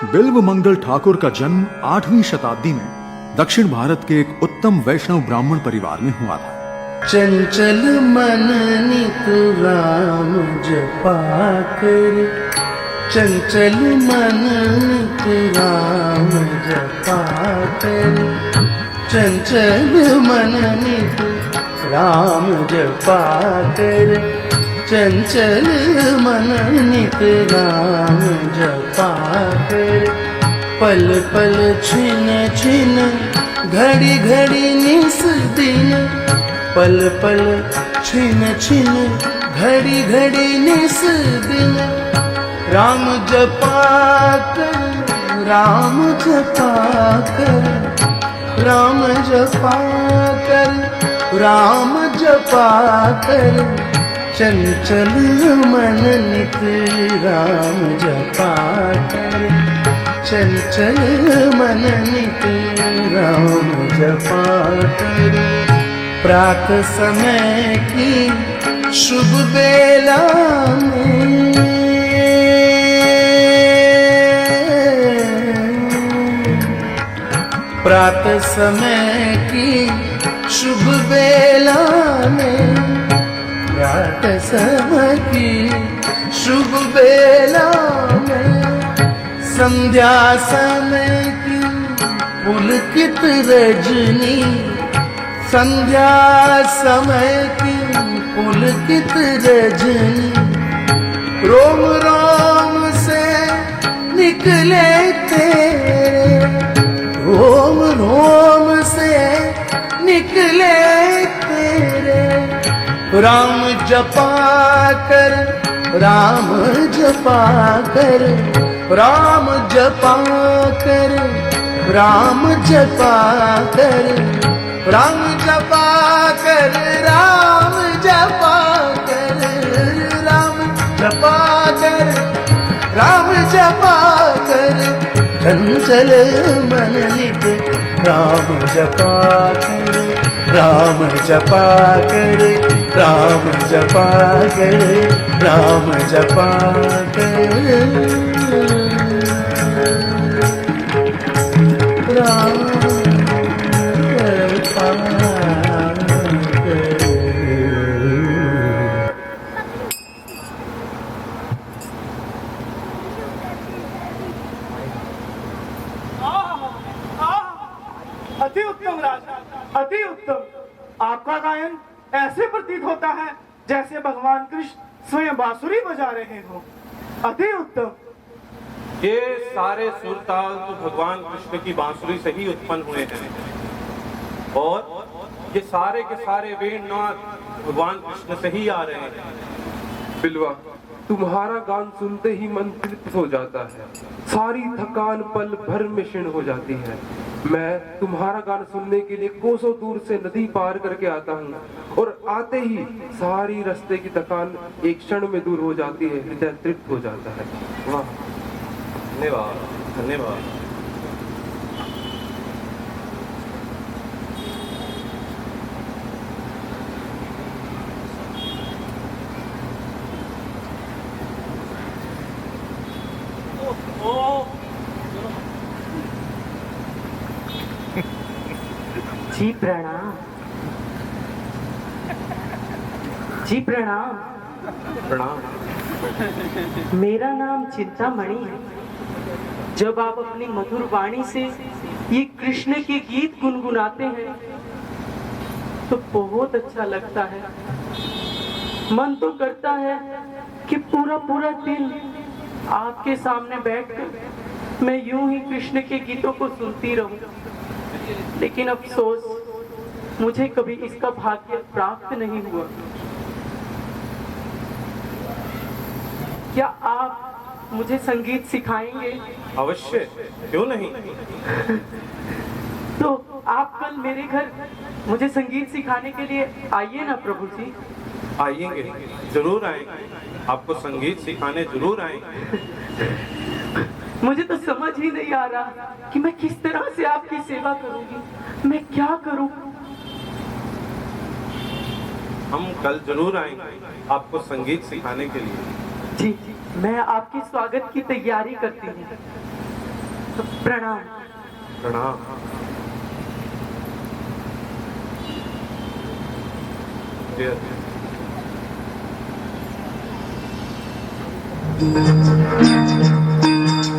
बिल्व मंगल ठाकुर का जन्म 8वीं शताब्दी में दक्षिण भारत के एक उत्तम वैष्णव ब्राह्मण परिवार में हुआ था। चंचल मन नित राम जपा कर, चंचल मन नित राम जपा कर, चंचल मन नित राम जपा कर, चंचल मन नित राम जपा कर, पल पल छिन छिन घड़ी घड़ी निस दिन, पल पल छिन छिन घड़ी घड़ी निस दिन, राम जपा कर, राम जपा कर, राम जपा कर, राम जपा कर, चंचल मन नित राम जपा कर, चंचल मन नित राम जपा कर। प्रात समय की शुभ बेला में, प्रात समय की शुभ बेला में, प्रात समय की शुभ बेला में, संध्या समय की पुलकित रजनी, संध्या समय की पुलकित रजनी, रोम रोम से निकले तेरे, रोम रोम से निकले तेरे, राम जपा कर, राम जपा कर, राम जपा कर, राम जपा कर, राम जपा कर, राम जपा कर, राम जपा कर, राम जपा कर, चंचल मन नित राम जपा कर, राम जपा कर, राम जपा कर, राम जपा कर, राम अति उत्तम राजा, अति उत्तम। आपका गायन ऐसे प्रतीत होता है जैसे भगवान कृष्ण स्वयं बांसुरी बजा रहे हो। अति उत्तम। ये सारे सुरताल तो भगवान कृष्ण की बांसुरी से ही उत्पन्न हुए हैं, और ये सारे के सारे वेणुनाद भगवान कृष्ण से ही आ रहे हैं। बिलवा, तुम्हारा गान सुनते ही मन तृप्त हो जाता है, सारी थकान पल भर में क्षीण हो जाती है। मैं तुम्हारा गान सुनने के लिए कोसों दूर से नदी पार करके आता हूँ, और आते ही सारी रास्ते की थकान एक क्षण में दूर हो जाती है, हृदय तृप्त हो जाता है। वाह, धन्यवाद धन्यवाद। जी प्रणाम। जी प्रणाम। प्रणाम। मेरा नाम चिंतामणि है। जब आप अपनी मधुर वाणी से ये कृष्ण के गीत गुनगुनाते हैं तो बहुत अच्छा लगता है। मन तो करता है कि पूरा पूरा दिन आपके सामने बैठकर मैं यूं ही कृष्ण के गीतों को सुनती रहूं, लेकिन अफसोस मुझे कभी इसका भाग्य प्राप्त नहीं हुआ। क्या आप मुझे संगीत सिखाएंगे? अवश्य, क्यों नहीं। तो आप कल मेरे घर मुझे संगीत सिखाने के लिए आइए ना प्रभु जी। आएंगे, जरूर आएंगे, आपको संगीत सिखाने जरूर आएंगे। मुझे तो समझ ही नहीं आ रहा कि मैं किस तरह से आपकी सेवा करूंगी, मैं क्या करूं। हम कल जरूर आएंगे आपको संगीत सिखाने के लिए। जी, मैं आपके स्वागत की तैयारी करती हूँ। प्रणाम। प्रणाम।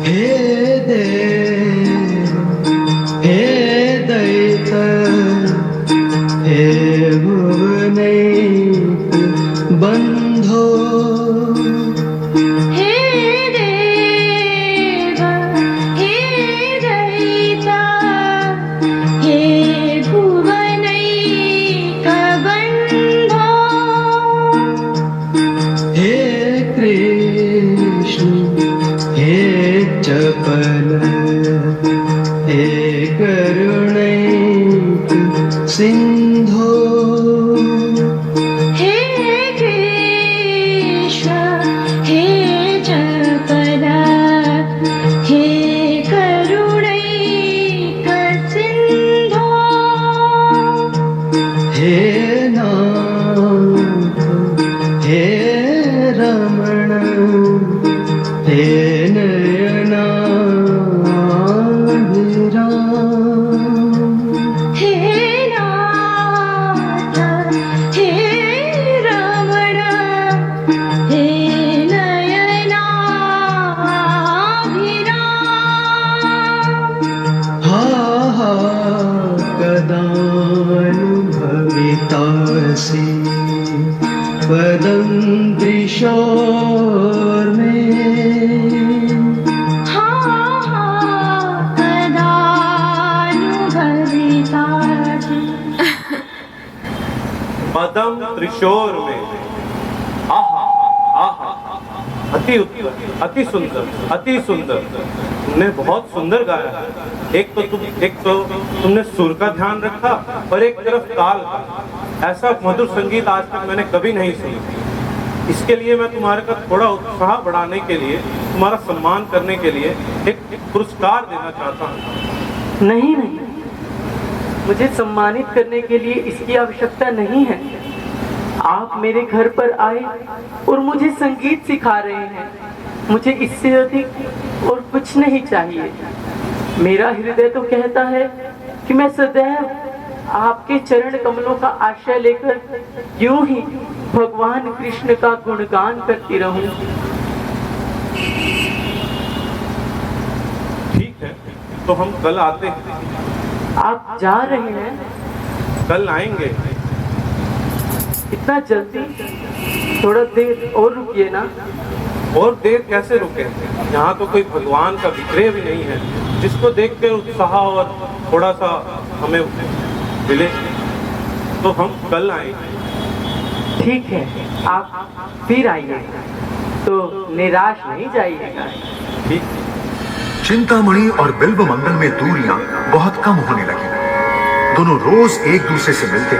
हे देव हे दैत हे भुवनैक बन्धो हे देव हे दयिता हे भुवनैकबन्धो हे कृष्ण हे चपल हे करुणैक सिन्धो हे कृष्ण हे चपला हे करुणैकसिन्धो हे नाथ हे रमण हे नयनाभिराम हे नाथ हे रमण हे नयनाभिराम हा हा कदानुभवितासि पदं त्रिशोर्मे हा हा कदानुभवितासि पदम त्रिशोर में। आहा आहा, अति उत्तम, अति सुंदर, अति सुंदर। तुमने बहुत सुंदर गाया है। एक तो तुमने सुर का ध्यान रखा और एक तरफ ताल का। ऐसा मधुर संगीत आज तक मैंने कभी नहीं सुना। इसके लिए मैं तुम्हारे का थोड़ा उत्साह बढ़ाने के लिए, तुम्हारा सम्मान करने के लिए एक पुरस्कार देना चाहता हूँ। नहीं नहीं, मुझे सम्मानित करने के लिए इसकी आवश्यकता नहीं है। आप मेरे घर पर आए और मुझे संगीत सिखा रहे हैं। मुझे इससे अधिक और कुछ नहीं चाहिए। मेरा हृदय तो कहता है कि मैं सदैव आपके चरण कमलों का आश्रय लेकर यूं ही भगवान कृष्ण का गुणगान करती रहूं। ठीक है, तो हम कल आते हैं। आप जा रहे हैं? कल आएंगे। इतना जल्दी? थोड़ा देर और रुकिए ना। और देर कैसे रुके? यहाँ तो कोई भगवान का विग्रह भी नहीं है जिसको देखकर उत्साह और थोड़ा सा हमें मिले। तो हम कल आएंगे। ठीक है, आप फिर आइएगा, तो निराश नहीं जाइएगा। ठीक। चिंतामणि और बिल्व मंगल में दूरियां बहुत कम होने लगी। दोनों रोज एक दूसरे से मिलते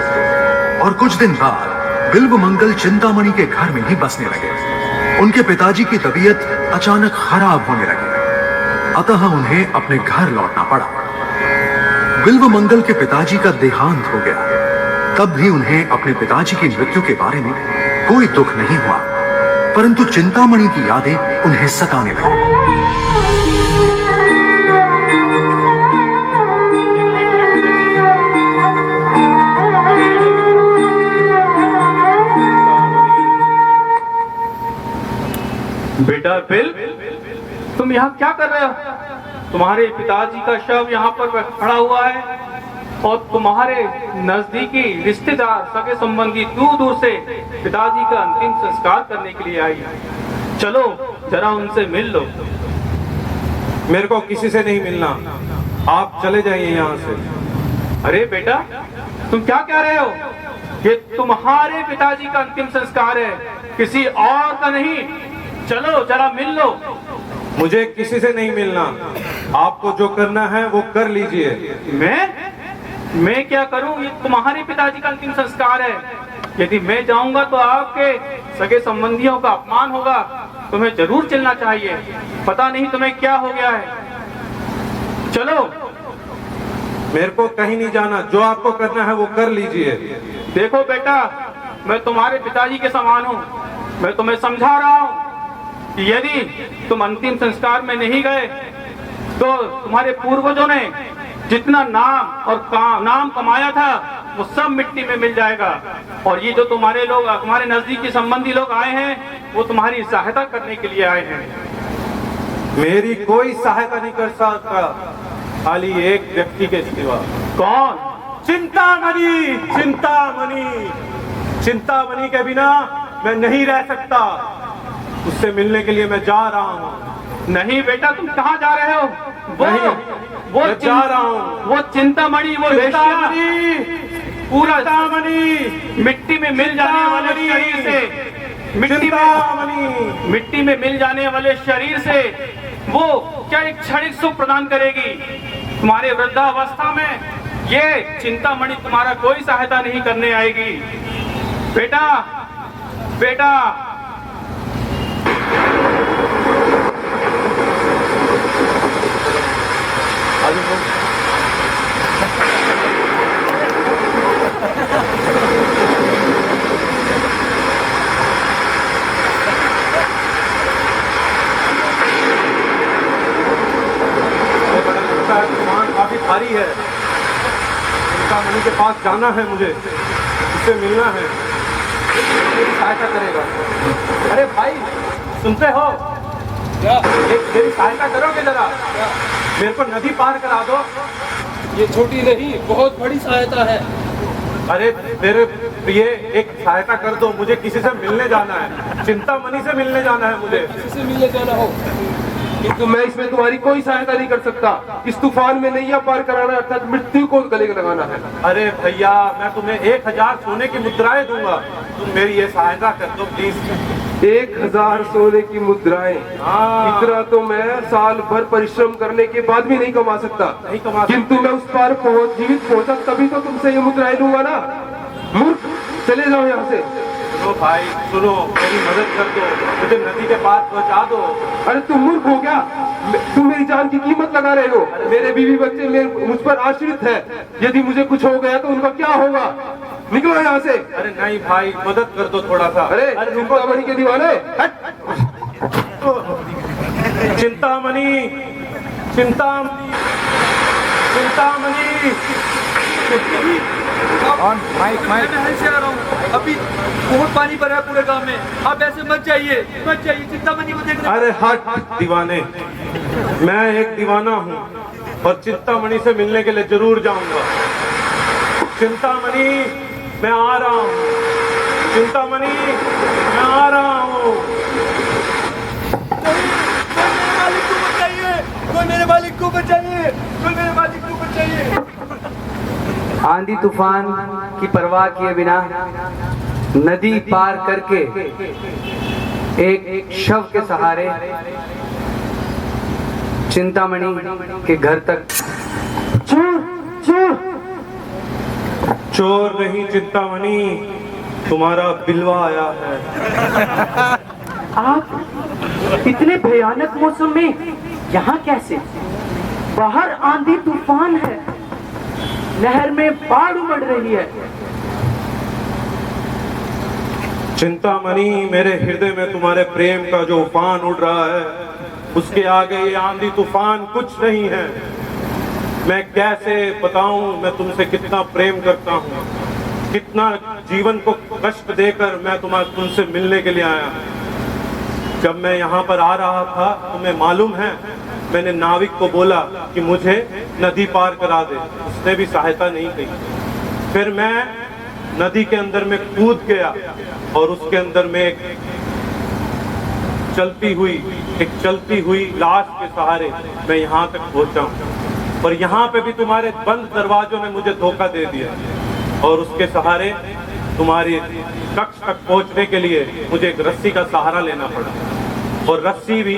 और कुछ दिन बाद बिल्व मंगल चिंतामणि के घर में ही बसने लगे। उनके पिताजी की तबीयत अचानक खराब होने लगी, अतः उन्हें अपने घर लौटना पड़ा। बिल्व मंगल के पिताजी का देहांत हो गया। तब भी उन्हें अपने पिताजी की मृत्यु के बारे में कोई दुख नहीं हुआ, परंतु चिंतामणि की यादें उन्हें सताने लगी। बेटा बिल, तुम यहाँ क्या कर रहे हो? तुम्हारे पिताजी का शव यहाँ पर खड़ा हुआ है और तुम्हारे नजदीकी रिश्तेदार, सगे संबंधी दूर दूर से पिताजी का अंतिम संस्कार करने के लिए आई है। चलो जरा उनसे मिल लो। मेरे को किसी से नहीं मिलना, आप चले जाइए यहाँ से। अरे बेटा, तुम क्या कह रहे हो? ये तुम्हारे पिताजी का अंतिम संस्कार है, किसी और का नहीं। चलो जरा मिल लो। मुझे किसी से नहीं मिलना। आपको जो करना है वो कर लीजिए। मैं क्या करूं? ये तुम्हारे पिताजी का अंतिम संस्कार है। यदि मैं जाऊंगा तो आपके सगे संबंधियों का अपमान होगा। तुम्हें जरूर चलना चाहिए। पता नहीं तुम्हें क्या हो गया है। चलो। मेरे को कहीं नहीं जाना, जो आपको करना है वो कर लीजिए। देखो बेटा, मैं तुम्हारे पिताजी के समान हूँ। मैं तुम्हें समझा रहा हूँ कि यदि तुम अंतिम संस्कार में नहीं गए तो तुम्हारे पूर्वजों ने जितना नाम और नाम कमाया था वो सब मिट्टी में मिल जाएगा। और ये जो तुम्हारे लोग, तुम्हारे नजदीकी संबंधी लोग आए हैं, वो तुम्हारी सहायता करने के लिए आए हैं। मेरी कोई सहायता नहीं कर सकता, खाली एक व्यक्ति के सिवा। कौन? चिंतामणि। चिंतामणि, चिंतामणि के बिना मैं नहीं रह सकता। उससे मिलने के लिए मैं जा रहा हूँ। नहीं बेटा, तुम कहाँ जा रहे हो? वो मैं जा रहा हूँ। वो चिंतामणि, वो चिंतामणि, पूरा चिंतामणि, मिट्टी में मिल जाने वाले शरीर से, मिट्टी में मिल जाने वाले शरीर से वो क्या एक क्षणिक सुख प्रदान करेगी। तुम्हारे वृद्धावस्था में ये चिंतामणि तुम्हारा कोई सहायता नहीं करने आएगी। बेटा, बेटा, काफी भारी है। चिंतामणि के पास जाना है मुझे, उससे मिलना है, मेरी सहायता करेगा। अरे भाई, सुनते हो? मेरी सहायता करोगे जरा? मेरे को नदी पार करा दो। ये छोटी नहीं, बहुत बड़ी सहायता है। अरे मेरे प्रिय, एक सहायता कर दो, मुझे किसी से मिलने जाना है। चिंतामणि से मिलने जाना है मुझे। किसी से मिलने जाना हो, किंतु मैं इसमें तुम्हारी कोई सहायता नहीं कर सकता। इस तूफान में नैया पार कराना अर्थात मृत्यु को गले लगाना है। अरे भैया, मैं तुम्हें 1000 सोने की मुद्राएं दूंगा, तुम मेरी ये सहायता कर दो प्लीज। 1000 सोने की मुद्राएं? इतना तो मैं साल भर परिश्रम करने के बाद भी नहीं कमा सकता। नहीं कमा सकता। किंतु मैं उस पार जीवित पहुंचा तभी तो तुमसे ये मुद्राएं लूंगा ना। मूर्ख, चले जाओ यहाँ से। सुनो भाई, सुनो, मेरी मदद कर दो, मुझे नदी के पास पहुंचा दो। अरे तुम मूर्ख हो क्या? तुम मेरी जान की कीमत लगा रहे हो। मेरे बीवी बच्चे मुझ पर आश्रित है। यदि मुझे कुछ हो गया तो उनका क्या होगा? निकलो यहाँ से। अरे नहीं भाई, मदद कर दो थोड़ा सा। अरे चिंतामणि के दीवाने, चिंतामणि, चिंतामणि, चिंतामणि। से आ रहा हूँ। अभी बहुत पानी भरा है पूरे गांव में। आप ऐसे मत जाइए, मत जाइए। चिंतामणि को देखने। अरे हट दीवाने, मैं एक दीवाना हूँ और चिंतामणि से मिलने के लिए जरूर जाऊंगा। चिंतामणि, मैं आ रहा हूँ। चिंतामणि, मैं आ रहा हूँ। कोई मेरे मालिक को बचाइए, कोई मेरे मालिक को बचाइए। आंधी तूफान की परवाह किए बिना नदी पार करके एक शव के सहारे चिंतामणि के घर तक। चोर, चोर, चोर नहीं चिंतामणि, तुम्हारा बिलवा आया है। आप इतने भयानक मौसम में यहाँ कैसे? बाहर आंधी तूफान है, नहर में बाढ़ उमड़ रही है। चिंतामणि, मेरे हृदय में तुम्हारे प्रेम का जो उफान उड़ रहा है, उसके आगे ये आंधी तूफान कुछ नहीं है। मैं कैसे बताऊं मैं तुमसे कितना प्रेम करता हूं, कितना जीवन को कष्ट देकर मैं तुमसे मिलने के लिए आया। जब मैं यहाँ पर आ रहा था, तुम्हें मालूम है, मैंने नाविक को बोला कि मुझे नदी पार करा दे, उसने भी सहायता नहीं की। फिर मैं नदी के अंदर में कूद गया और उसके अंदर में एक चलती हुई लाश के सहारे मैं यहाँ तक पहुँचा हूँ। और यहाँ पे भी तुम्हारे बंद दरवाजों ने मुझे धोखा दे दिया और उसके सहारे तुम्हारे कक्ष तक पहुँचने के लिए मुझे एक रस्सी का सहारा लेना पड़ा। और रस्सी भी,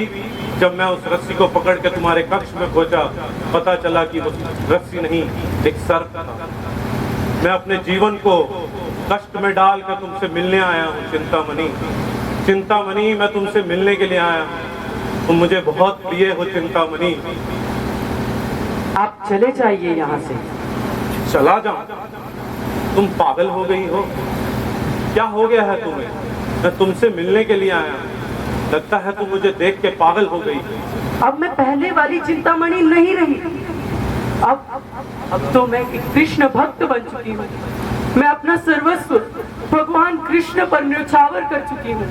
जब मैं उस रस्सी को पकड़ के तुम्हारे कक्ष में पहुंचा, पता चला कि वो रस्सी नहीं, एक सर्प था। मैं अपने जीवन को कष्ट में डालकर तुमसे मिलने आया हूँ चिंतामणि। चिंतामणि, मैं तुमसे मिलने के लिए आया हूँ, तुम मुझे बहुत प्रिय हो चिंतामणि। आप चले जाइए यहाँ से। चला जाऊं? तुम पागल हो गई हो? क्या हो गया है तुम्हें? मैं तुमसे मिलने के लिए आया, लगता है तुम मुझे देख के पागल हो गई। अब मैं पहले वाली चिंतामणि नहीं रही। अब तो मैं एक कृष्ण भक्त बन चुकी हूँ। मैं अपना सर्वस्व भगवान कृष्ण पर न्यौछावर कर चुकी हूँ।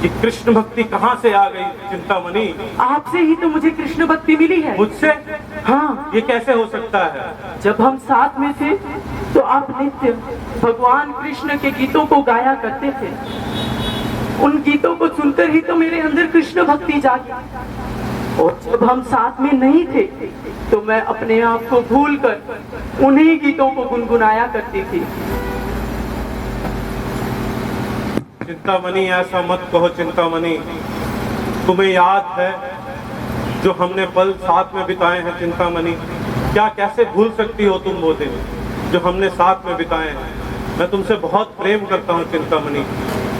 ये कृष्ण भक्ति कहाँ से आ गई चिंतामणि? आपसे ही तो मुझे कृष्ण भक्ति मिली है। मुझसे? हाँ। ये कैसे हो सकता है? जब हम साथ में थे तो आप नित्य भगवान कृष्ण के गीतों को गाया करते थे। उन गीतों को सुनकर ही तो मेरे अंदर कृष्ण भक्ति जागी। और जब हम साथ में नहीं थे तो मैं अपने आप को भूलकर उन्हीं गीतों को गुनगुनाया करती थी। चिंतामणि ऐसा मत कहो चिंतामणि। तुम्हें याद है जो हमने पल साथ में बिताए हैं चिंतामणि? क्या कैसे भूल सकती हो तुम वो दिन जो हमने साथ में बिताए हैं? मैं तुमसे बहुत प्रेम करता हूँ चिंतामणि,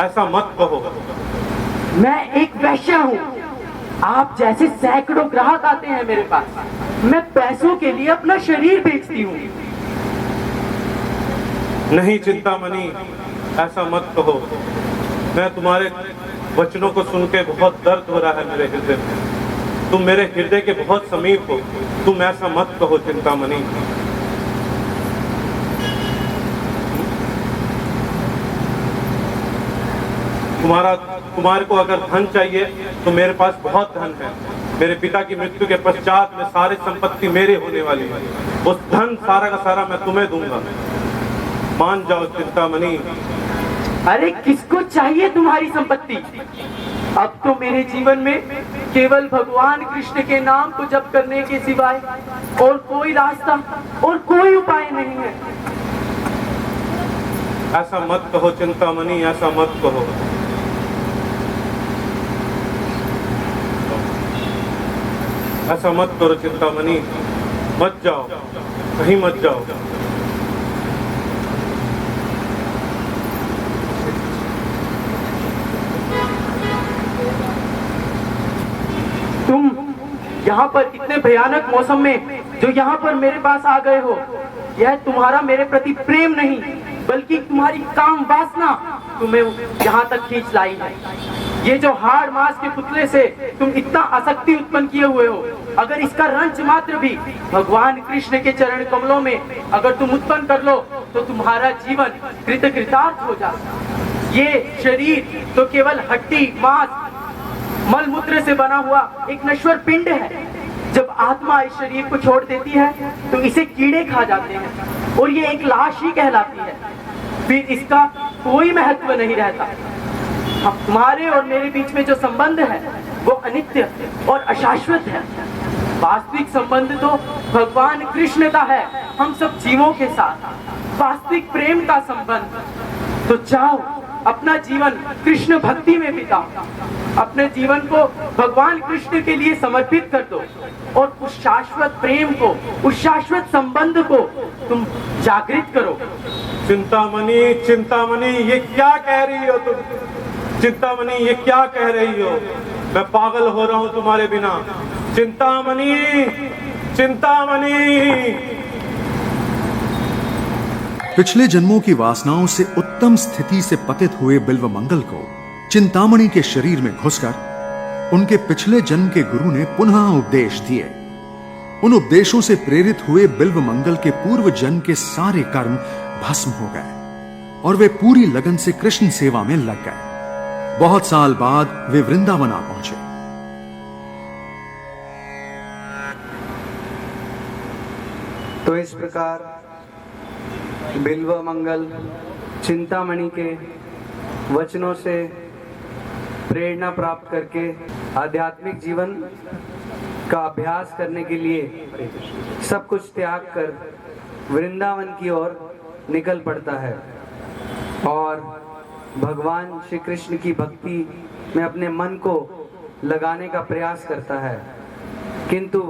ऐसा मत कहो। मैं एक वैश्या हूँ। आप जैसे सैकड़ों ग्राहक आते हैं मेरे पास। मैं पैसों के लिए अपना शरीर बेचती हूँ। नहीं चिंतामणि, ऐसा मत कहो। मैं तुम्हारे वचनों को सुन के बहुत दर्द हो रहा है मेरे हृदय में। तुम मेरे हृदय के बहुत समीप हो। तुम ऐसा मत कहो चिंतामणि। तुम्हारे को अगर धन चाहिए तो मेरे पास बहुत धन है। मेरे पिता की मृत्यु के पश्चात में सारी संपत्ति मेरे होने वाली है। उस धन सारा का सारा मैं तुम्हें दूंगा। मान जाओ चिंतामणि। अरे किसको चाहिए तुम्हारी संपत्ति? अब तो मेरे जीवन में केवल भगवान कृष्ण के नाम को जप करने के सिवाय और कोई रास्ता और कोई उपाय नहीं है। ऐसा मत कहो चिंतामणि, ऐसा मत कहो। ऐसा मत करो चिंतामणि। मत जाओ, कहीं मत जाओ। तुम यहाँ पर इतने भयानक मौसम में जो यहाँ पर मेरे पास आ गए हो, यह तुम्हारा मेरे प्रति प्रेम नहीं बल्कि तुम्हारी काम वासना तुम्हें यहाँ तक खींच लाई है। ये जो हाड़ मांस के पुतले से तुम इतना आसक्ति उत्पन्न किए हुए हो, अगर इसका रंच मात्र भी भगवान कृष्ण के चरण कमलों में अगर तुम उत्पन्न कर लो तो तुम्हारा जीवन कृतकृतार्थ हो जाता। ये शरीर तो केवल हड्डी मांस मल मूत्र से बना हुआ एक नश्वर पिंड है। जब आत्मा इस शरीर को छोड़ देती है तो इसे कीड़े खा जाते हैं और ये एक लाश ही कहलाती है। फिर इसका कोई महत्व नहीं रहता। अब तुम्हारे और मेरे बीच में जो संबंध है वो अनित्य और अशाश्वत है। वास्तविक संबंध तो भगवान कृष्ण का है हम सब जीवों के साथ, वास्तविक प्रेम का संबंध। तो जाओ अपना जीवन कृष्ण भक्ति में बिताओ, अपने जीवन को भगवान कृष्ण के लिए समर्पित कर दो और उस शाश्वत प्रेम को, उस शाश्वत संबंध को तुम जागृत करो। चिंतामणि, चिंतामणि, ये क्या कह रही हो तुम? चिंतामणि, ये क्या कह रही हो? मैं पागल हो रहा हूँ तुम्हारे बिना। चिंतामणि, चिंतामणि। पिछले जन्मों की वासनाओं से उत्तम स्थिति से पतित हुए बिल्वमंगल को चिंतामणि के शरीर में घुसकर उनके पिछले जन्म के गुरु ने पुनः उपदेश दिए। उन उपदेशों से प्रेरित हुए बिल्वमंगल के पूर्व जन्म के सारे कर्म भस्म हो गए और वे पूरी लगन से कृष्ण सेवा में लग गए। बहुत साल बाद वे वृंदावन आ पहुंचे। तो इस प्रकार बिल्वमंगल चिंतामणि के वचनों से प्रेरणा प्राप्त करके आध्यात्मिक जीवन का अभ्यास करने के लिए सब कुछ त्याग कर वृंदावन की ओर निकल पड़ता है और भगवान श्री कृष्ण की भक्ति में अपने मन को लगाने का प्रयास करता है। किंतु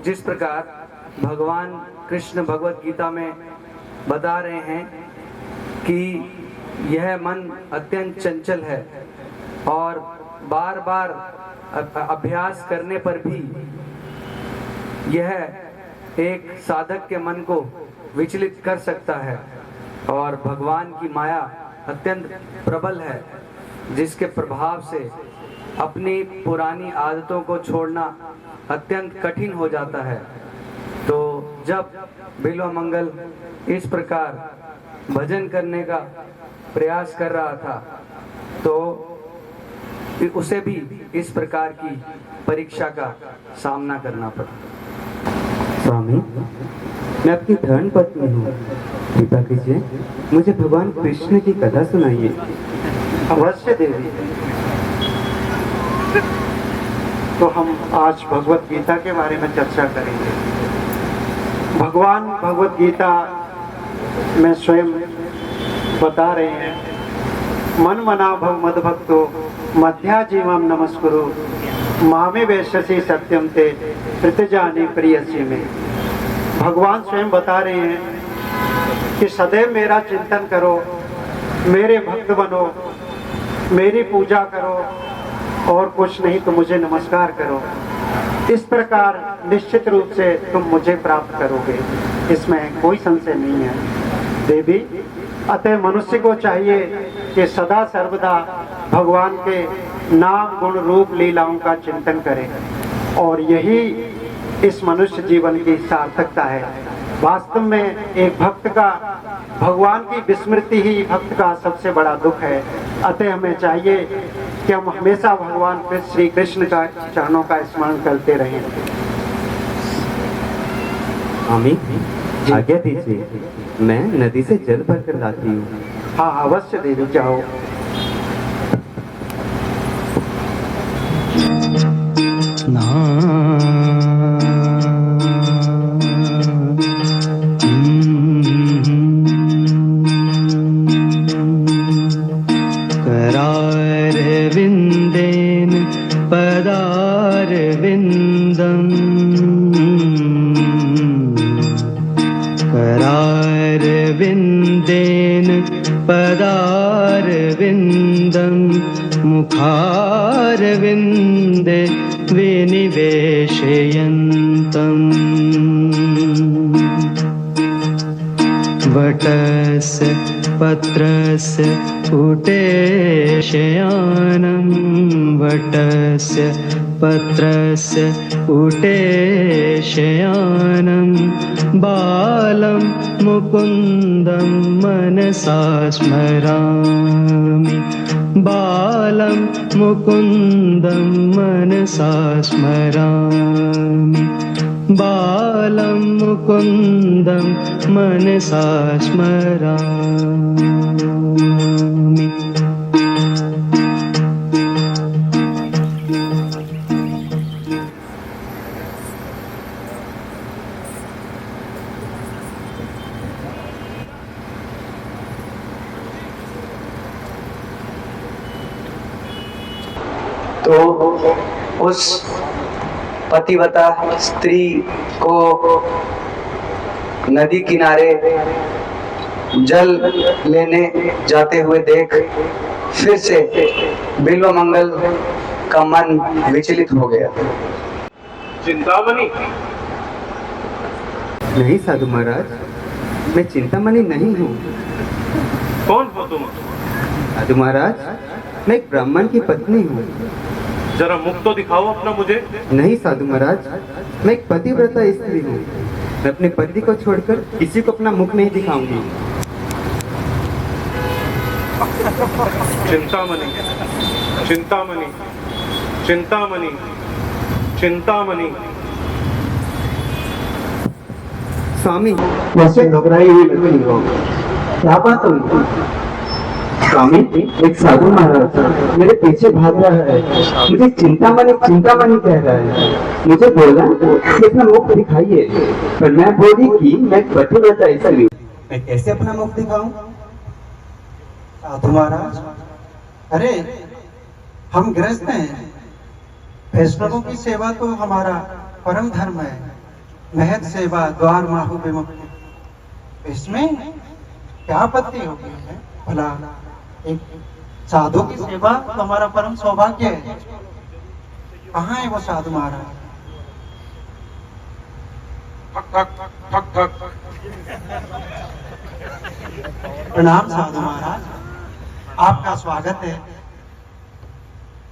जिस प्रकार भगवान कृष्ण भगवत गीता में बता रहे हैं कि यह मन अत्यंत चंचल है और बार बार अभ्यास करने पर भी यह एक साधक के मन को विचलित कर सकता है और भगवान की माया अत्यंत प्रबल है जिसके प्रभाव से अपनी पुरानी आदतों को छोड़ना अत्यंत कठिन हो जाता है। तो जब बिल्व मंगल इस प्रकार भजन करने का प्रयास कर रहा था तो उसे भी इस प्रकार की परीक्षा का सामना करना पड़ा। स्वामी, मैं आपकी धर्म पत्नी हूँ, कृपा कीजिए मुझे भगवान कृष्ण की कथा सुनाइए। अवश्य देवी। तो हम आज भगवत गीता के बारे में चर्चा करेंगे। भगवान भगवत गीता में स्वयं बता रहे हैं, मन मना भव मद भक्तो मध्या जीवम नमस्कुरु मामे वैश्यसी सत्यम ते प्रतिजानी प्रियसी में। भगवान स्वयं बता रहे हैं कि सदैव मेरा चिंतन करो, मेरे भक्त बनो, मेरी पूजा करो और कुछ नहीं तो मुझे नमस्कार करो। इस प्रकार निश्चित रूप से तुम मुझे प्राप्त करोगे, इसमें कोई संशय नहीं है देवी। अतः मनुष्य को चाहिए कि सदा सर्वदा भगवान के नाम गुण रूप लीलाओं का चिंतन करे और यही इस मनुष्य जीवन की सार्थकता है। वास्तव में एक भक्त का भगवान की विस्मृति ही भक्त का सबसे बड़ा दुख है। अतः हमें चाहिए कि हम हमेशा भगवान श्री कृष्ण का चरणों का स्मरण करते रहें। स्वामी, आज्ञा दीजिए, मैं नदी से जल भरकर लाती हूँ। हाँ, अवश्य देवी, जाओ। करारविन्देन पदारविन्दम् करारविन्देन पदारविन्दम् मुखारविन्दे विनिवेशयन्तम् वटस्य पत्रस्य उटेशयानं वटस्य पत्रस्य उटेशयानं बालं मुकुन्दं मनसा स्मरामि बालं मुकुन्दं मनसा स्मरामि बालं मुकुन्दं मनसा स्मरामि। तो उस पतिव्रता स्त्री को नदी किनारे जल लेने जाते हुए देख फिर से बिल्व मंगल का मन विचलित हो गया। चिंतामणि? नहीं साधु महाराज, मैं चिंतामणि नहीं हूँ। कौन हो तुम? साधु महाराज, मैं एक ब्राह्मण की पत्नी हूँ। जरा मुख तो दिखाओ अपना मुझे। नहीं साधु महाराज, मैं एक पतिव्रता स्त्री हूँ। मैं अपने पति को छोड़कर किसी को अपना मुख नहीं दिखाऊंगी। चिंतामणि, चिंतामणि, चिंतामणि, चिंतामणि। स्वामी, वैसे घबराई हुई लड़की हो, क्या बात हुई? स्वामी, एक साधु महाराज मेरे पीछे भाग रहा है, मुझे चिंतामणि चिंतामणि कह रहा है। मुझे बोला कि अपना मुख दिखाइए, पर मैं बोली कि मैं पतिव्रता स्त्री हूँ। मैं कैसे अपना मुख दिखाऊं? साधु महाराज, अरे हम गृहस्थ हैं, वैष्णवों की सेवा तो हमारा परम धर्म है। महत सेवा द्वार माहु विमुक्ति, इसमें क्या आपत्ति होगी? हमें भला एक साधु की सेवा तो हमारा परम सौभाग्य है। कहाँ है वो साधु महाराज? ठक ठक ठक ठक। प्रणाम साधु महाराज, आपका स्वागत है।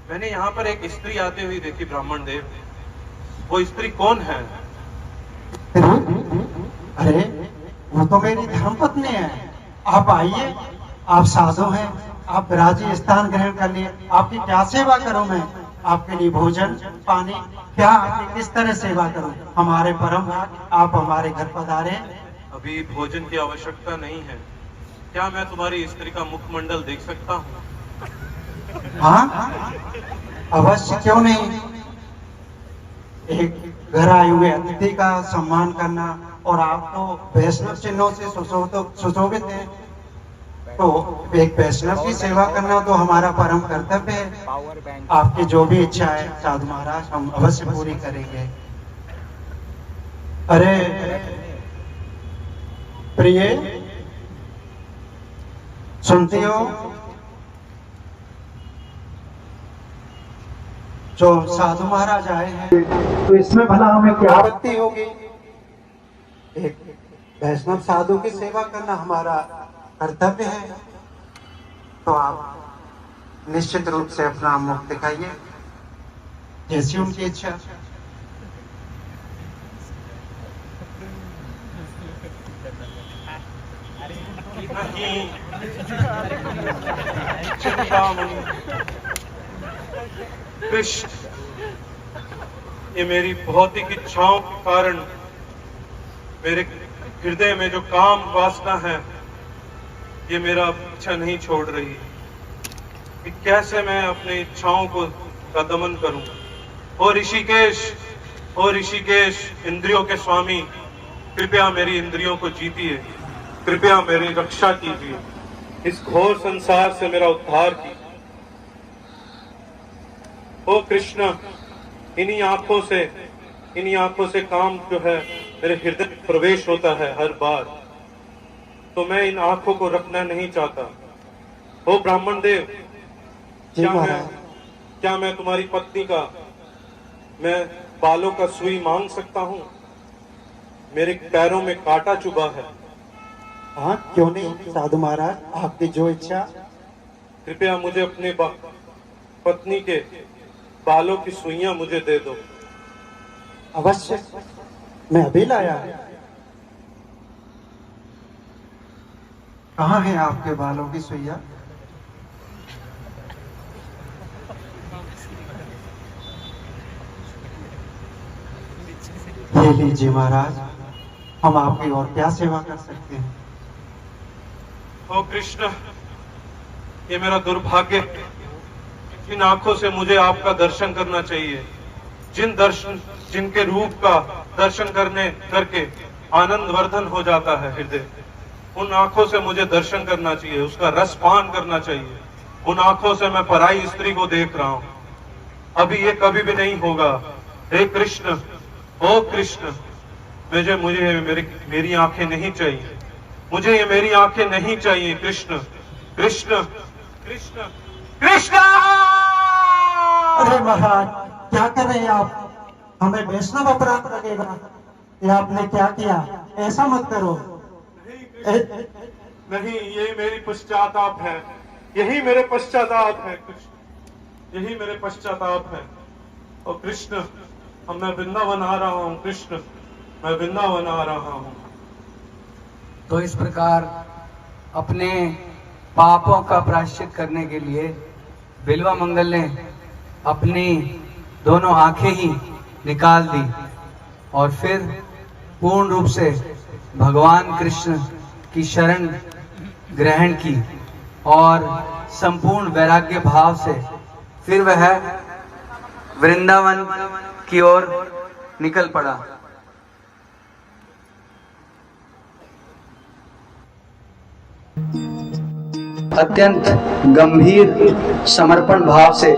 मैंने यहाँ पर एक स्त्री आती हुई देखी ब्राह्मण देव। वो स्त्री कौन है? अरे वो तो मेरी धर्मपत्नी है। आप आइए, आप साधु हैं, आप विराजी स्थान ग्रहण कर लिए। आपकी क्या सेवा करूं मैं? आपके लिए भोजन पानी क्या, आपकी किस तरह सेवा करूं? हमारे परम आप हमारे घर पधारे। अभी भोजन की आवश्यकता नहीं है। क्या मैं तुम्हारी स्त्री का मुखमंडल देख सकता हूँ? हाँ अवश्य, क्यों नहीं। एक घर आए हुए अतिथि का सम्मान करना, और आप तो वैष्णव चिन्हों से सुशोभित हैं, तो एक वैष्णव की सेवा करना तो हमारा परम कर्तव्य है। आपकी जो भी इच्छा है साधु महाराज, हम अवश्य पूरी करेंगे। अरे प्रिय, सुनती हो? जो साधु महाराज आए हैं, तो इसमें भला हमें क्या आपत्ति होगी? एक वैष्णव साधु की सेवा करना हमारा कर्तव्य है। तो आप निश्चित रूप से अपना मुख दिखाइए, जैसी उनकी इच्छा। कृष्ण, ये मेरी भौतिक इच्छाओं के कारण मेरे हृदय में जो काम वासना है, ये मेरा इच्छा नहीं छोड़ रही कि कैसे मैं अपनी इच्छाओं का दमन करूं। ओ ऋषिकेश, इंद्रियों के स्वामी, कृपया मेरी इंद्रियों को जीतिए, कृपया मेरी रक्षा कीजिए, इस घोर संसार से मेरा उद्धार कीजिए। ओ कृष्ण, इन्हीं आंखों से काम जो है मेरे हृदय में प्रवेश होता है हर बार, तो मैं इन आंखों को रखना नहीं चाहता। ओ ब्राह्मण देव, क्या मैं तुम्हारी पत्नी का मैं बालों का सुई मांग सकता हूँ? मेरे पैरों में कांटा चुभा है। हाँ क्यों नहीं साधु महाराज, आपकी जो इच्छा। कृपया मुझे अपने पत्नी के बालों की सुइयां मुझे दे दो। अवश्य, मैं अभी लाया। कहाँ है आपके बालों की सुइया? ये लीजिए महाराज, हम आपकी और क्या सेवा कर सकते हैं? ओ कृष्ण, ये मेरा दुर्भाग्य, इन आंखों से मुझे आपका दर्शन करना चाहिए। जिनके रूप का दर्शन करके आनंद वर्धन हो जाता है हृदय, उन आंखों से मुझे दर्शन करना चाहिए, उसका रस पान करना चाहिए। उन आंखों से मैं पराई स्त्री को देख रहा हूं, अभी ये कभी भी नहीं होगा। हे कृष्ण, ओ कृष्ण, मुझे मेरी आंखें नहीं चाहिए, मुझे ये मेरी आंखें नहीं चाहिए। कृष्ण कृष्ण कृष्ण कृष्ण। अरे महाराज, क्या कर रहे हैं आप? हमें वैष्णव अपराध लगेगा। ये आपने क्या किया? ऐसा मत करो। नहीं, ये मेरी पश्चाताप है, यही मेरे पश्चाताप है कृष्ण, यही मेरे पश्चाताप है। और कृष्ण, अब मैं वृंदावन आ रहा हूँ। कृष्ण, मैं वृंदावन आ रहा हूँ। तो इस प्रकार अपने पापों का प्रायश्चित करने के लिए बिल्वा मंगल ने अपनी दोनों आंखें ही निकाल दी और फिर पूर्ण रूप से भगवान कृष्ण की शरण ग्रहण की और संपूर्ण वैराग्य भाव से फिर वह वृंदावन की ओर निकल पड़ा। अत्यंत गंभीर समर्पण भाव से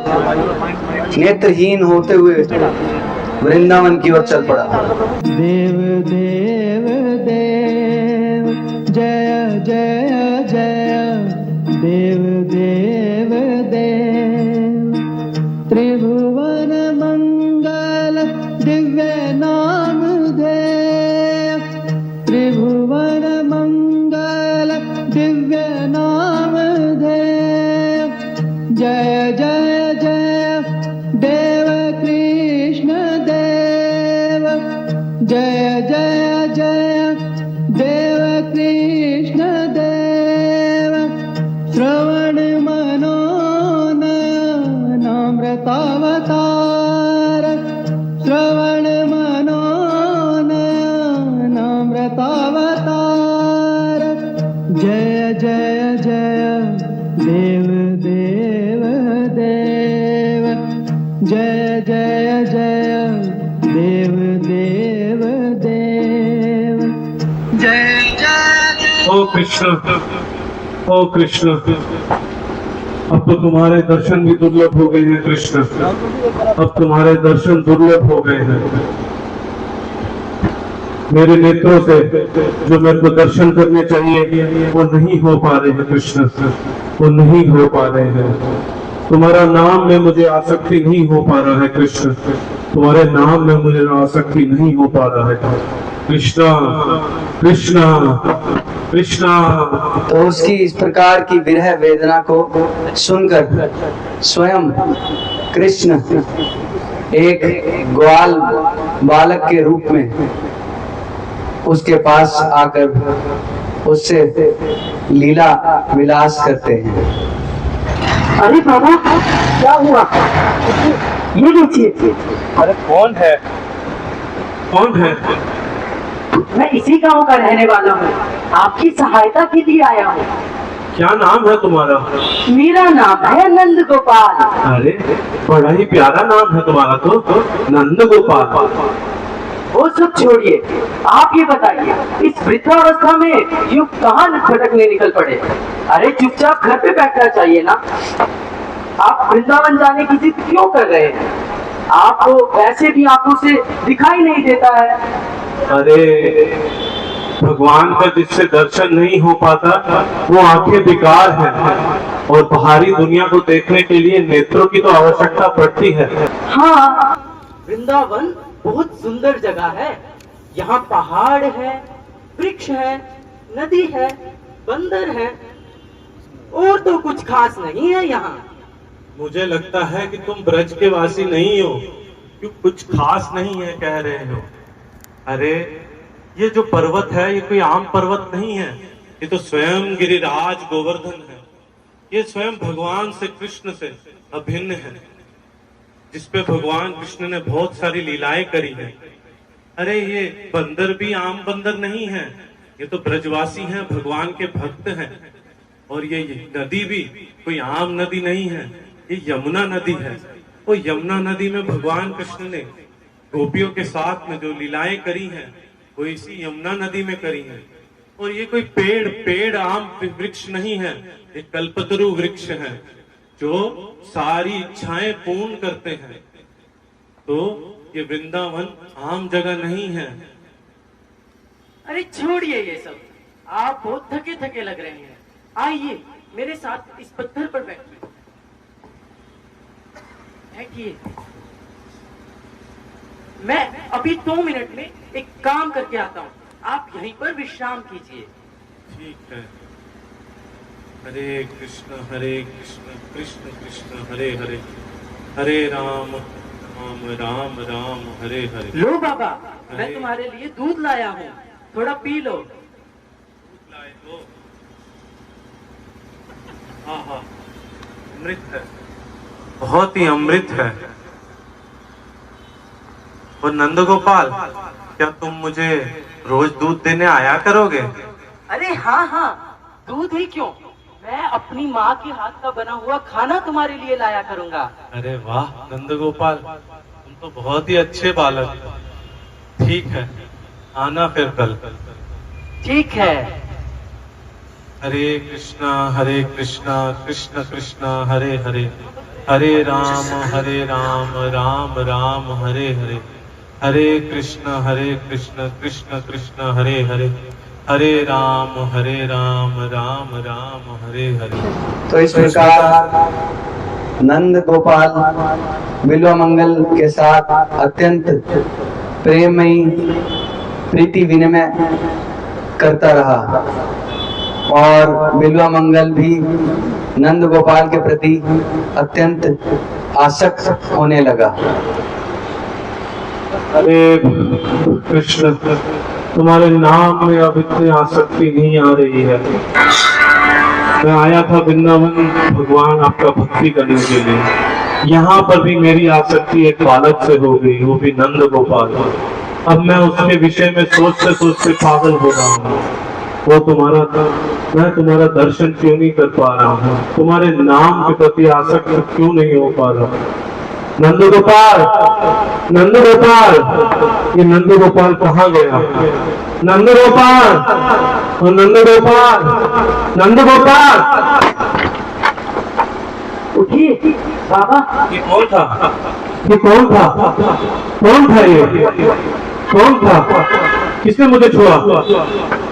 नेत्रहीन होते हुए वृंदावन की ओर चल पड़ा। देव देव देव जय जय जय, देव देव देव, त्रिभुवन मंगल दिव्य नाम देव, त्रिभुवन मंगल दिव्य नाम देव, जय जय जय जय जय जय देव कृष्ण देव श्रवण मनोनयनामृतावतार श्रवण मनोनयनामृतावतार जय जय जय देव देव देव जय जय जय देव देव देव जय जय ओ कृष्ण, ओ कृष्ण, अब तो तुम्हारे दर्शन भी दुर्लभ हो गए हैं कृष्ण, अब तुम्हारे दर्शन दुर्लभ हो गए हैं। मेरे नेत्रों से जो मेरे को दर्शन करने चाहिए वो नहीं हो पा रहे हैं कृष्ण, वो नहीं हो पा रहे हैं। तुम्हारा नाम में मुझे आसक्ति नहीं हो पा रहा है कृष्ण, तुम्हारे नाम में मुझे आसक्ति नहीं हो पा रहा है कृष्णा कृष्णा कृष्णा। तो उसकी इस प्रकार की विरह वेदना को सुनकर स्वयं कृष्ण एक ग्वाल बालक के रूप में उसके पास आकर उससे लीला विलास करते हैं। अरे बाबा क्या हुआ? ये लीजिए। अरे कौन है, कौन है? मैं इसी गांव का रहने वाला हूँ, आपकी सहायता के लिए आया हूँ। क्या नाम है तुम्हारा? मेरा नाम है नंद गोपाल। अरे बड़ा ही प्यारा नाम है तुम्हारा तो, नंद गोपाल। वो सब छोड़िए, आप ये बताइए इस वृद्धावस्था में यूं कहाँ भटकने निकल पड़े? अरे चुपचाप घर पे बैठना चाहिए ना। आप वृंदावन जाने की जिद क्यों कर रहे हैं? आपको वैसे भी आंखों से दिखाई नहीं देता है। अरे भगवान का जिससे दर्शन नहीं हो पाता वो आंखें बेकार है, और बाहरी दुनिया को देखने के लिए नेत्रों की तो आवश्यकता पड़ती है। हाँ, वृंदावन बहुत सुंदर जगह है। यहाँ पहाड़ है, वृक्ष है, नदी है, बंदर है, और तो कुछ खास नहीं है यहाँ। मुझे लगता है कि तुम ब्रज के वासी नहीं हो, क्यों कुछ खास नहीं है कह रहे हो। अरे ये जो पर्वत है ये कोई आम पर्वत नहीं है, ये तो स्वयं गिरिराज गोवर्धन है। ये स्वयं भगवान से कृष्ण से अभिन्न है, जिसपे भगवान कृष्ण ने बहुत सारी लीलाएं करी है। अरे ये बंदर भी आम बंदर नहीं है, ये तो ब्रजवासी हैं, भगवान के भक्त हैं। और ये नदी भी कोई आम नदी नहीं है, ये यमुना नदी है। वो यमुना नदी में भगवान कृष्ण ने गोपियों के साथ में जो लीलाएं करी हैं वो इसी यमुना नदी में करी हैं। और ये कोई पेड़ आम वृक्ष नहीं है, ये कल्पतरु वृक्ष है जो सारी इच्छाएं पूर्ण करते हैं। तो ये वृंदावन आम जगह नहीं है। अरे छोड़िए ये सब, आप बहुत थके थके लग रहे हैं। आइए मेरे साथ इस पत्थर पर बैठिए। मैं अभी 2 मिनट में एक काम करके आता हूँ, आप यहीं पर विश्राम कीजिए। ठीक है। हरे कृष्ण कृष्ण कृष्ण हरे हरे, हरे राम राम राम राम हरे हरे। लो बाबा, मैं तुम्हारे लिए दूध लाया हूँ, थोड़ा पी लो। हाँ हाँ, अमृत है, बहुत ही अमृत है। और नंद गोपाल, क्या तुम मुझे रोज दूध देने आया करोगे? अरे हाँ हाँ, दूध ही क्यों, मैं अपनी माँ के हाथ का बना हुआ खाना तुम्हारे लिए लाया करूँगा। अरे वाह नंद गोपाल, तुम तो बहुत ही अच्छे बालक। ठीक है, आना फिर कल। ठीक है। हरे कृष्णा कृष्ण कृष्ण हरे हरे, हरे राम राम राम हरे हरे, हरे कृष्ण कृष्ण कृष्ण हरे हरे, हरे राम राम राम हरे हरे। तो इस प्रकार नंद गोपाल बिल्वमंगल के साथ अत्यंत प्रेममयी प्रीति विनिमय करता रहा, और बिल्वमंगल भी नंद गोपाल के प्रति अत्यंत आसक्त होने लगा। अरे कृष्ण, तुम्हारे नाम में अब इतनी आसक्ति नहीं आ रही है। मैं आया था वृंदावन भगवान आपका भक्ति करने के लिए। यहाँ पर भी मेरी आसक्ति एक बालक से हो गई, वो भी नंद गोपाल। अब मैं उसके विषय में सोचते सोचते पागल हो रहा हूँ। वो मैं तुम्हारा दर्शन क्यों नहीं कर पा रहा हूँ, तुम्हारे नाम के प्रति आसक्त क्यों नहीं हो पा रहा हूँ। नंद गोपाल, नंद गोपाल, ये नंद गोपाल कहाँ गया? नंद गोपाल, ओ नंद गोपाल, नंद गोपाल, उठिए बाबा। ये कौन था? ये कौन था? कौन था ये? कौन था? किसने मुझे छुआ?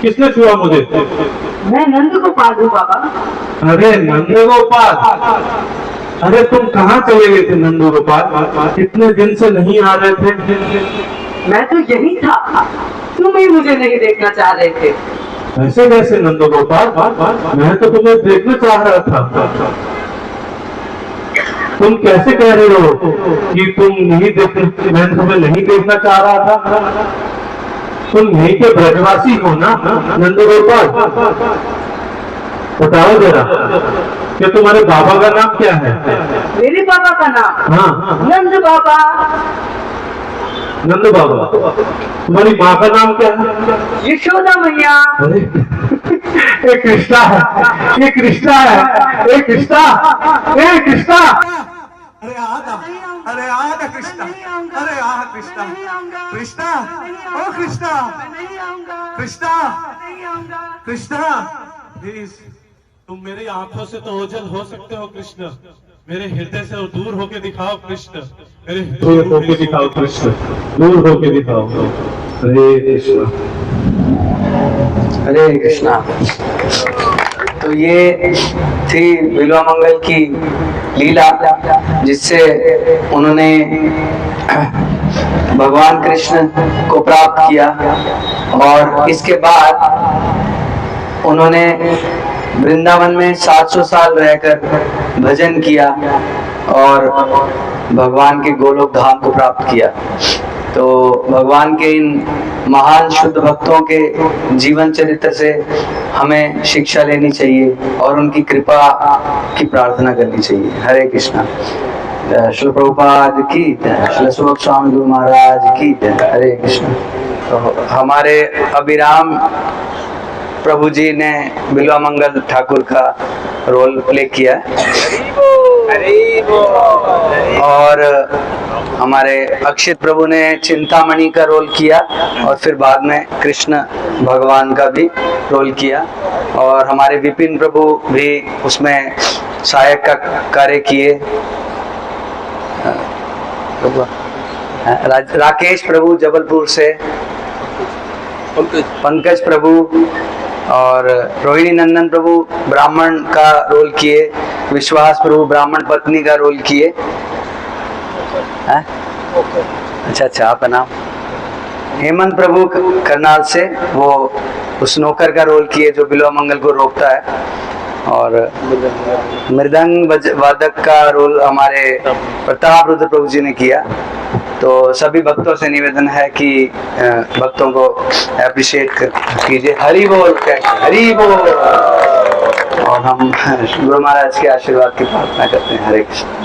किसने छुआ मुझे? मैं नंद गोपाल हूँ बाबा। अरे नंद गोपाल, अरे तुम कहाँ चले गए थे नंद गोपाल? इतने दिन से नहीं आ रहे थे। मैं तो यही था, तुम ही मुझे नहीं देखना चाह रहे थे। ऐसे कैसे नंद गोपाल? मैं तो तुम्हें देखना चाह रहा था। तुम कैसे कह रहे हो कि तुम नहीं देख, मैं तुम्हें नहीं देखना चाह रहा था? तुम यहीं के ब्रजवासी हो ना नंद गोपाल? बताओ जरा, क्या तुम्हारे बाबा का नाम क्या है? मेरे बाबा का नाम? हाँ, नंद बाबा। नंद बाबा। तुम्हारी माँ का नाम क्या है? यशोदा मैया। अरे ये कृष्णा है, ये कृष्णा है, ये कृष्णा, ये कृष्णा। अरे आदा, अरे आदा कृष्णा, अरे आ कृष्णा, कृष्णा, ओ कृष्णा, कृष्णा, कृष्णा, प्लीज तुम मेरी आंखों से तो ओझल हो सकते हो कृष्ण, मेरे हृदय से दूर होके दिखाओ कृष्ण, मेरे दूर होके दिखाओ कृष्ण, दूर होके दिखाओ। हरे कृष्णा, हरे कृष्णा। तो ये थी बिल्वामंगल की लीला, जिससे उन्होंने भगवान कृष्ण को प्राप्त किया। और इसके बाद उन्होंने वृंदावन में 700 साल रहकर भजन किया और भगवान के गोलोक धाम को प्राप्त किया। तो भगवान के इन महान शुद्ध भक्तों के जीवन चरित्र से हमें शिक्षा लेनी चाहिए और उनकी कृपा की प्रार्थना करनी चाहिए। हरे कृष्णा। श्री प्रभुपाद की जय, श्री सुबक स्वामी गुरु महाराज की जय। हरे कृष्ण। तो हमारे अभिराम प्रभु जी ने बिल्वामंगल ठाकुर का रोल प्ले किया और हमारे अक्षित प्रभु ने चिंतामणि का रोल किया और फिर बाद में कृष्ण भगवान का भी रोल किया। और हमारे विपिन प्रभु भी उसमें सहायक का कार्य किए। राकेश प्रभु जबलपुर से, पंकज प्रभु और रोहिणी नंदन प्रभु ब्राह्मण का रोल किए। विश्वास प्रभु ब्राह्मण पत्नी का रोल किए। अच्छा, आपका नाम? हेमंत प्रभु करनाल से, वो उस नौकर का रोल किए जो बिल्वामंगल को रोकता है। और मृदंग वादक का रोल हमारे प्रताप रुद्र प्रभु जी ने किया। तो सभी भक्तों से निवेदन है कि भक्तों को अप्रिशिएट कीजिए। हरि बोल, हरि बोल। और हम गुरु महाराज के आशीर्वाद की प्रार्थना करते हैं। हरे कृष्ण।